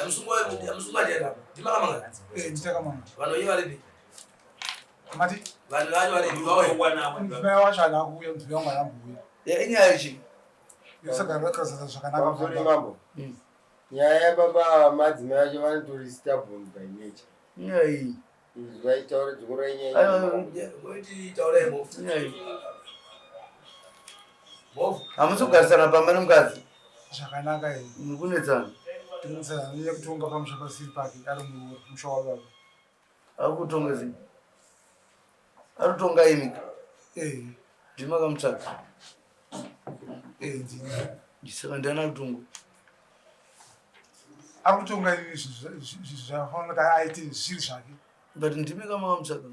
Amsunga jera. Dimaka manga. Nditaka manga. Vano yiva lipi? Mati? Vanhu vacho vari vawe. Mfumai wacho haana kuuya, mfumai wangu haana kuuya. Inyaya chi? Saka rakazadza zvakanaka Pamsori mambo. Nyaya baba madzimai acho vanotori stubborn by nature. Inyaya iyi. Vaitaura dzikura inyaya. Aiwa, ngoiti taura yemofu. Inyaya iyi. Mofu? Hamusugarisana pamba nomukadzi? Zvakanaka iyi. Kunetsana? Tinetsana, iye kutonga pamusha pasiri pake, ari musha wababa. Ari kutonga sei? Ari kutonga imika? Ndimakamutsvaga? Ndini. Saka ndiana kutonga? Ari kutonga zvafanira aite zviri zvake. But ndimika makamutsvaga?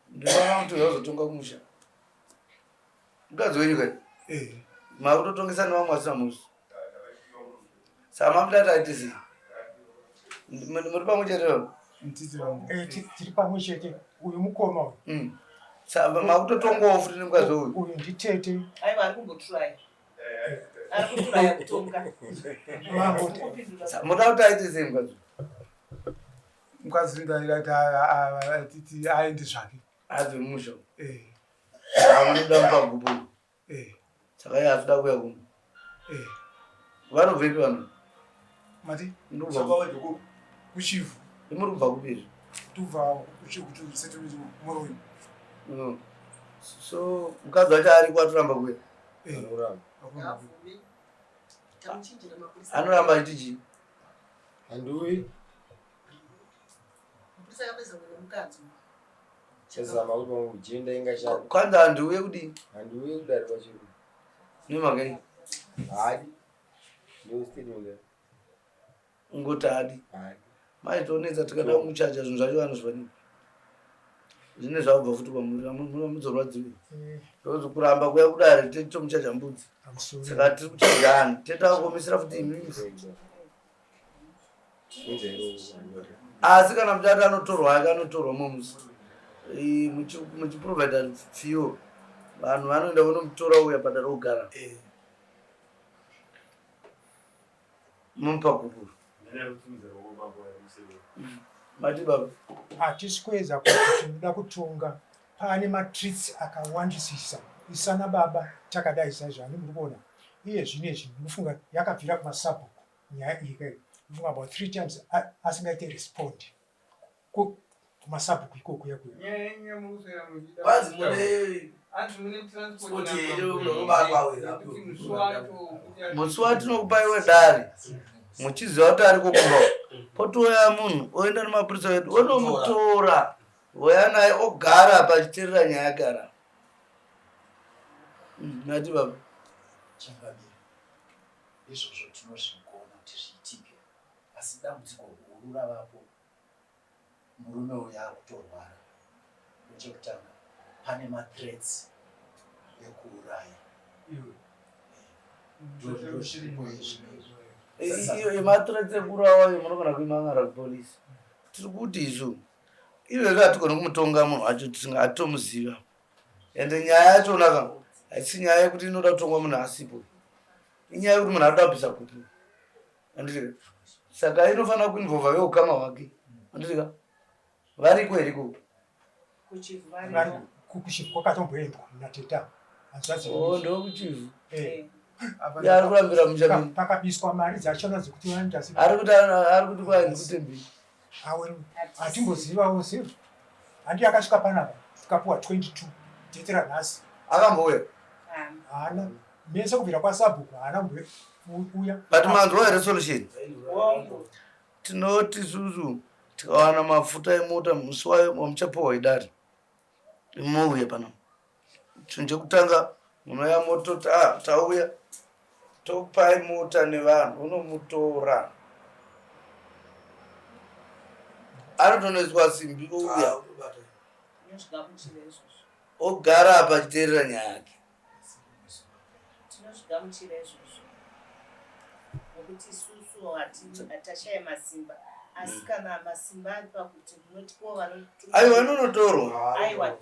Ndimaka kuti uzotonga kumusha? Mukadzi wenyu kai? Makutotongesa nevamwe vasina musi? Saka mamudati aite sei? Muri pamwe chete? Tiri pamwe chete. Uyu mukoma uyu. Saka makutotongawo futi nemukadzi uyu? Uyu nditete. Aiwa, ari kumboturaya. Ari kuturaya kutonga. Muda kuti aite sei mukadzi? Mukadzi ndati aende zvake. Abve musha? Munoda mupagupu? Saka iye asida kuuya kuno? Vanobvepi vanhu? Mati? Kuchivu? Muri kubva kupiri? Tubva kusettlement Moroni. So mukadzi wacho ari kwatoramba kuya? Anoramba achiti chii? Handui. Chazama kuti mujinda ingashanda. Kwanza handiuye kudini? Handiuye kudari pachiro. Nemakai? Hadi. Ndio statement. Ngoti hadi. Hadi. Maitonetsa tikada kumuchacha zvinhu zvacho vanozvani. Zvine zvabva futi kwamuri mudzorwadziwe. Ndozi kuramba kuya kudari titomuchacha mbudzi. Saka tiri kuchadzana. Tetakomesera futi imimi. Asi kana mutati anotorwa ake anotorwa momusi. Muchiprovida fuel. Vanhu vanoenda vonomutora uya padare ogara. Mumupa guburu. Mati baba? Hatisi kuedza kuti tinoda kutonga. Pane matrits akawandisisa. Isana baba takadai saizvani muri kuona. Iye zvinezvi ndinofunga yakabvira kumasabhuku nyaya iyi kai. Ndinofunga about 3 times asingaite respond. Kumasabhuku ikoko yakuya. Kwanzi mune transport musi watinokupai wedari muchiziva kuti ari kukumba potoya munhu oenda nemapurisa edu onomutora voya naye ogara pachiteerera nyaya yagara. Nati baba Changabira izvozvo tinozvigona kuti zviitike, asi dambudziko guru ravapo murume uyu akutorwara. Nechekutanga pane mathreats ekuuraya. iyo mathreats ekurawa munogona kuimangara kupolisi. Tiri kuti izvo ive katigona kumutonga munhu wacho tisingatomuziva, ende nyaya yachonaka haisi nyaya yekuti inoda kutongwa munhu asipo, inyaya yekuti munhu anoda kubvisa kupi. Andika saka inofanira kuinvolva veukama hwake. Andika variko heriko kuchivu kwakatomboendwa nateta. ndo kuchivu ari kurambira muchamini pakabiswa mari dzachona dzekuti vanoita ari kuti kwai ndikutembei hatimbozivawo sero. Handi akasvika panapa tikapuwa 22 tetera nhasi akambouya haana mese kubvira kwasabhuku haana kuuya. but manzwa resolution tinoti isusu tikawana mafuta emota musi wamuchapuwa idari imouye pana chinhu chekutanga munoya moto tauya topai mota nevanhu unomutora anotonoiswa simbi ouya ogara apa achiteerera nyaya yake. Tinozvigamuchira izvozvo nokuti isusu hatashaya masimba, asi kana masimba ari pakuti munotipo aiwa anonotorwa aiwa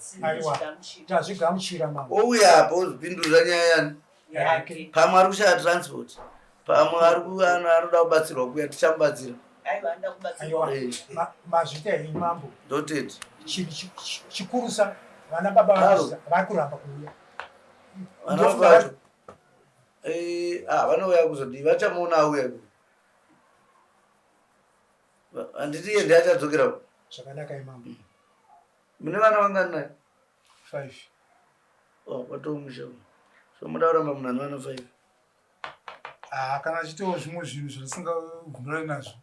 tazvigamuchira mama ouya apa ozipindurira nyaya yani yake pamwe ari kushaya transport pamwe anoda kubatsirwa kuya tichamubatsira aiwa nda kubatsirwa aiwa mazvita imambo ndoteti chikurusa vana baba vari kuramba kuuya vana vacho vanouya kuzodii vachamuona auya handiti iye ndi achadzokera zvakanaka imambo mune vana vangani naye 5 kwatomusha so muda kuramba munhu ane vana 5 kana achitawo zvimwe zvinhu zvandisingabvumirani nazvo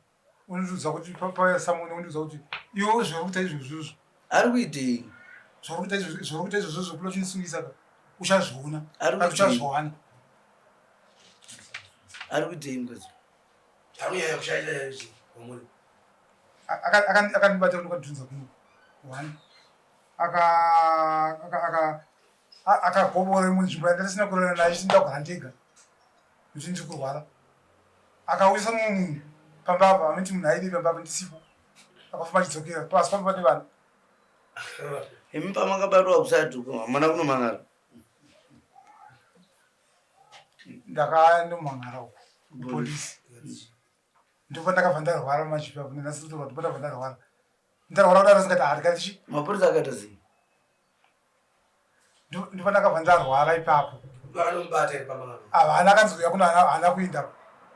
unondiudza kuti payasamune unondiudza kuti iwo zvari kuita izvozvozvo ari kuitei zvari kuita izvozvozvo kuda chinisungisa uchazviona uchazviwana ari kuitei mukadzi tamunyaya kushaita kwamuri akandibata ndikandibvunza kuno 1 akagobora imwe nzvimbo yandisina kurara naye chindagara ndega kuti ndiri kurwara akauyisa mumwe munhu pambapa amiti munhu aidi pambapa ndisipo akafamba achidzokera pasi pamba pane vanhu imi pamakabatwa kusadhuka hamana kunomangara ndakandomangara uko polisi ndopa ndakabva ndarwara machipapo nenasitorwa ndopa ndabva ndarwara ndarwara kudaro singati handikatichi mapurisa akaita sei ndopa ndakabva ndarwara ipapo vanomubata iri pamangano havana kanzwira kuno hana kuindapo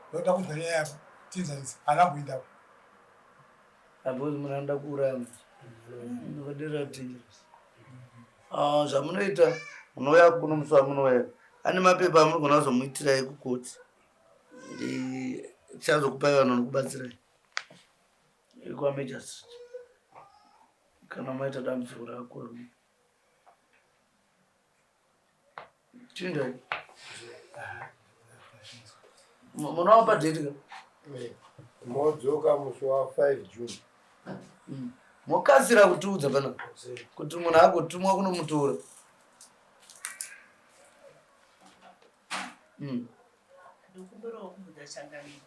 ndoda kunzwa nyaya yapo tinzanisa hana kuindapo apozi munhu anoda kuuraya ndokadera dangerous zvamunoita munouya kuno musi wamunouya ane mapepa amurigona kuzomuitirai kukoti tichazokupai vanhu vanokubatsirai kwamajistrat kana maita dambudziko rakakura chindai munawapa dhetika modzoka musi wa 5 June mokasira kutiudza pana kuti munhu agotumwa kunomutora ndokumbirawo kumudza changaniro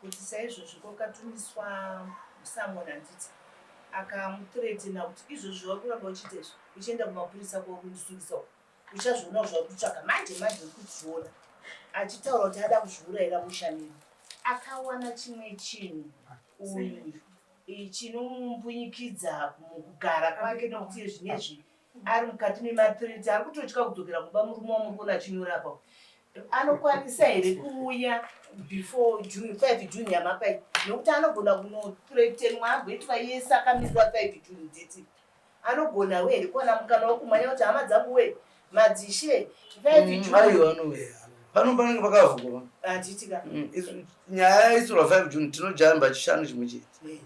kuti saizvozvo kwakatumiswa musamona nditi akamuthreatina kuti izvozvo vari kuramba uchitezvo uchienda kumapurisa kwakundisukisawo uchazvionawo zvari kutsvaga manje urikuzviona achitaura kuti ada kuzviurayira mushaniro akawana chimwe chinhu uyu chinomumbunyikidza mukugara kwake nokuti zvinezvi ari mukati memathreat ari kutotya kudzokera kumba murume wamuri kuona achinyorapa anokwanisa here kuuya before June 5 June yamapai nokuti anogona kunothreatenwa agoitwa yese akamirwa 5 June nditi anogona here kuwana mukana wokumanya kuti hama dzangu we madzishe 5 June pano panenge pakavhurwa handitika nyaya yaisirwa 5 June tinojamba chishanu chimwe chete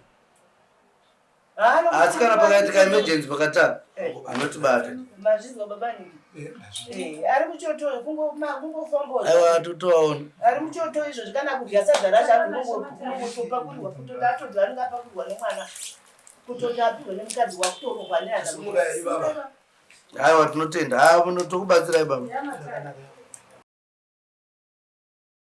asi kana pakaitika emergency pakatanga anotibata mazvizwa babaniki ari muchoto kungofamba aiwa totoaona ari muchoto izvozvi kana kudya sadza racho anotopakurirwa kutoti atodzi anenge apakurirwa nemwana kutoti apirwa nemukadzi wakutorohwa neana aiwa tinotenda tikubatsirai baba